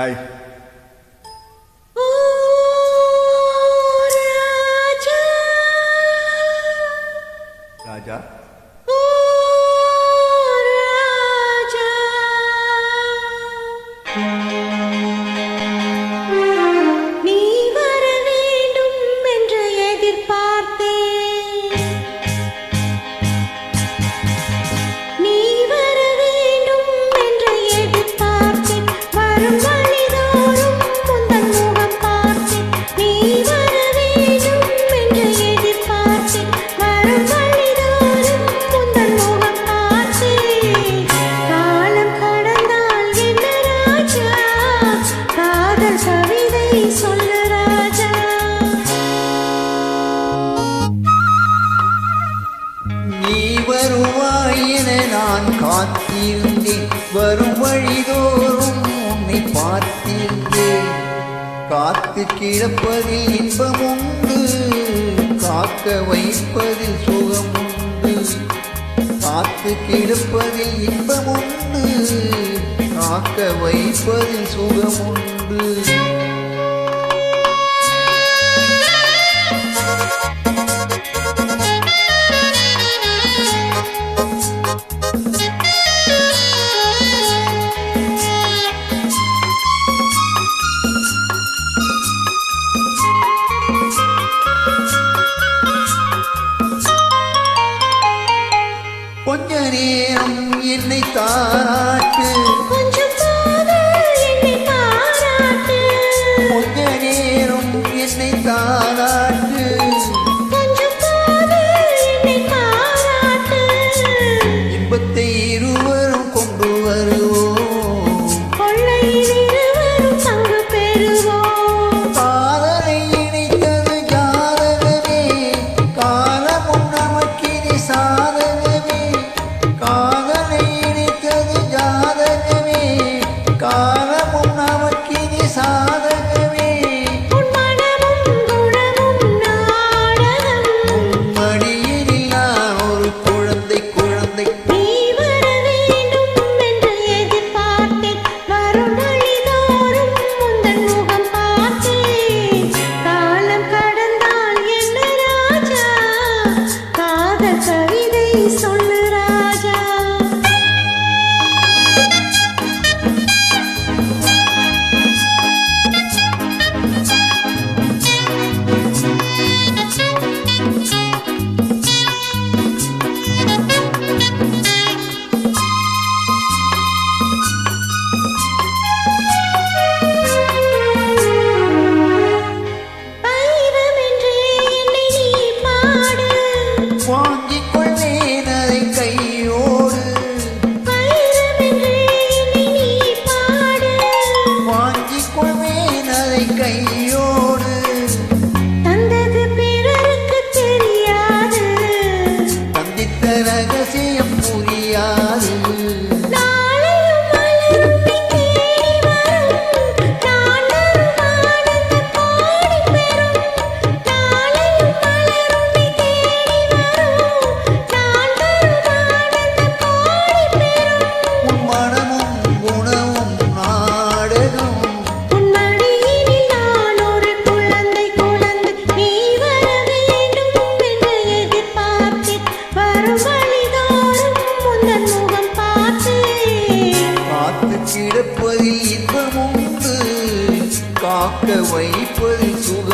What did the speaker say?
Hai. Raja. நான் காத்திருந்தேன் வரும் வழிதோறும் உன்னை பார்த்திருந்தேன். காத்து கிடப்பதில் இன்பம் உண்டு, காக்க வைப்பதில் சுகம் உண்டு. காத்து கிடப்பதில் இன்பம் உண்டு, காக்க வைப்பதில் சுகம் உண்டு. கொஞ்ச நேரம் என்னை தாராட்டு, கொஞ்ச நேரம் என்னை தாராட்டு, இன்பத்தை இருவரும் கொண்டு வருவோம், காதலை இணைத்தது ஜாதகமே, காலமும் நமக்கினி சாதகமே. காதலை இணைத்தது ஜாதகமே, காலமும் நமக்கினி சாதகமே. மடியினில் நான் ஒரு குழந்தை குழந்தை. வாங்கிக் கொள்வேன் அதை கையோடு, வாங்கிக் கொள்வேன் அதை கையோடு. தந்தது பிறருக்கு தெரியாது, தந்தித்த ரகசியம் புரியாது. கிடப்பதில் இன்பம் உண்டு, காக்க வைப்பதில் சுகம்